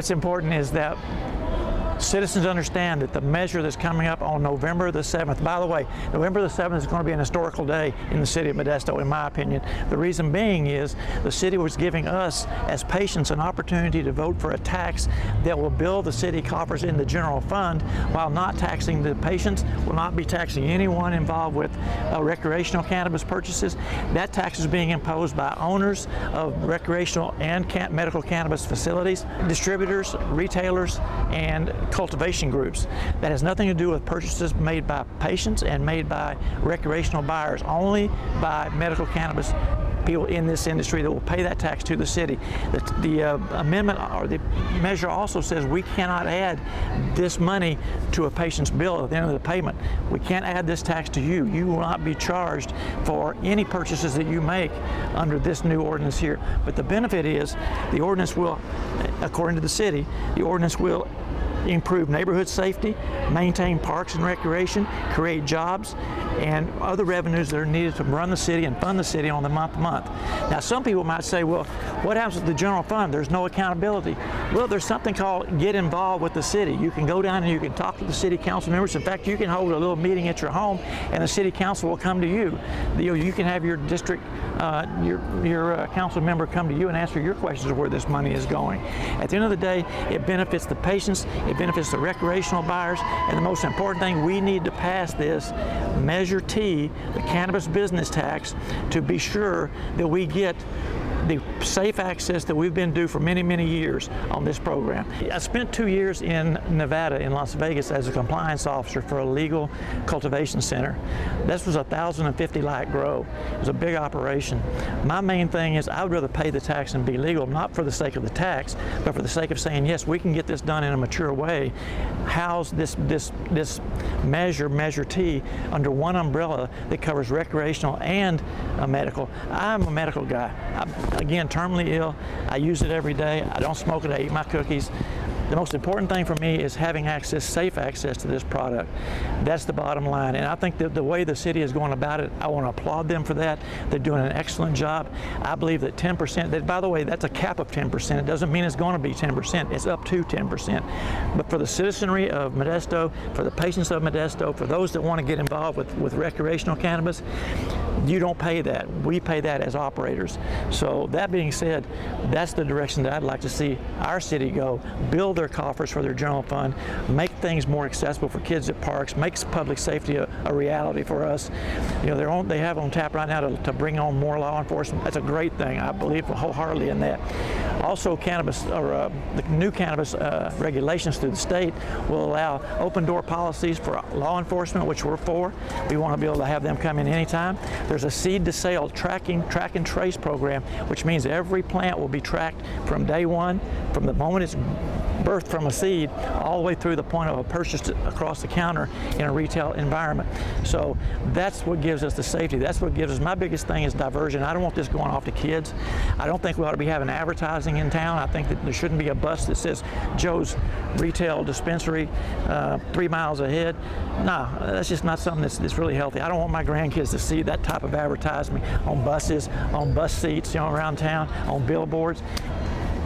What's important is that citizens understand that the measure that's coming up on November the 7th, by the way, November the 7th is going to be an historical day in the city of Modesto, in my opinion. The reason being is the city was giving us, as patients, an opportunity to vote for a tax that will build the city coffers in the general fund while not taxing the patients, will not be taxing anyone involved with recreational cannabis purchases. That tax is being imposed by owners of recreational and medical cannabis facilities, distributors, retailers, and cultivation groups. That has nothing to do with purchases made by patients and made by recreational buyers, only by medical cannabis people in this industry that will pay that tax to the city. The amendment or the measure also says we cannot add this money to a patient's bill at the end of the payment. We can't add this tax to you. You will not be charged for any purchases that you make under this new ordinance here. But the benefit is the ordinance will, according to the city, the ordinance will improve neighborhood safety, maintain parks and recreation, create jobs, and other revenues that are needed to run the city and fund the city on the month-to-month. Now, some people might say, well, what happens with the general fund? There's no accountability. Well, there's something called get involved with the city. You can go down and you can talk to the city council members. In fact, you can hold a little meeting at your home and the city council will come to you. You can have your district, your council member come to you and answer your questions of where this money is going. At the end of the day, it benefits the patients, it benefits the recreational buyers, and the most important thing, we need to pass this Measure T, the cannabis business tax, to be sure that we get the safe access that we've been due for many, many years on this program. I spent 2 years in Nevada, in Las Vegas, as a compliance officer for a legal cultivation center. This was a 1,050 lot grow. It was a big operation. My main thing is I would rather pay the tax and be legal, not for the sake of the tax, but for the sake of saying, yes, we can get this done in a mature way. House this Measure T, under one umbrella that covers recreational and medical. I'm a medical guy. Again, terminally ill. I use it every day. I don't smoke it. I eat my cookies. The most important thing for me is having access, safe access to this product. That's the bottom line. And I think that the way the city is going about it, I want to applaud them for that. They're doing an excellent job. I believe that 10%, by the way, that's a cap of 10%. It doesn't mean it's going to be 10%. It's up to 10%. But for the citizenry of Modesto, for the patients of Modesto, for those that want to get involved with recreational cannabis, you don't pay that. We pay that as operators. So that being said, that's the direction that I'd like to see our city go. Build their coffers for their general fund, make things more accessible for kids at parks, makes public safety a reality for us. You know, they have on tap right now to bring on more law enforcement. That's a great thing. I believe wholeheartedly in that. Also, cannabis, or the new cannabis regulations through the state will allow open door policies for law enforcement, which we're for. We want to be able to have them come in anytime. There's a seed to sale track and trace program, which means every plant will be tracked from day one, from the moment it's birthed from a seed, all the way through the point of a purchase across the counter in a retail environment. So that's what gives us the safety. That's what gives us, my biggest thing is diversion. I don't want this going off to kids. I don't think we ought to be having advertising in town. I think that there shouldn't be a bus that says Joe's Retail Dispensary 3 miles ahead. No, that's just not something that's really healthy. I don't want my grandkids to see that type of advertisement on buses, on bus seats, you know, around town, on billboards.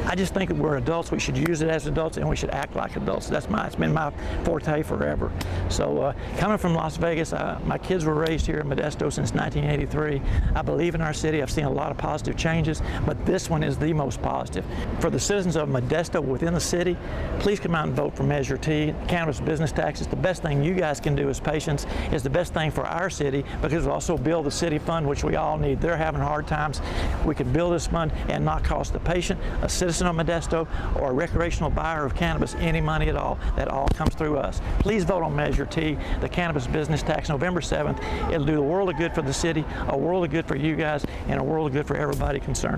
I just think that we're adults. We should use it as adults, and we should act like adults. It's been my forte forever. So coming from Las Vegas, my kids were raised here in Modesto since 1983. I believe in our city. I've seen a lot of positive changes, but this one is the most positive. For the citizens of Modesto within the city, please come out and vote for Measure T. Cannabis business tax is the best thing you guys can do as patients. It's the best thing for our city because it'll also build the city fund, which we all need. They're having hard times. We can build this fund and not cost the patient, a citizen of Modesto, or a recreational buyer of cannabis any money at all. That all comes through us. Please vote on Measure T, the cannabis business tax, November 7th. It'll do the world of good for the city, a world of good for you guys, and a world of good for everybody concerned.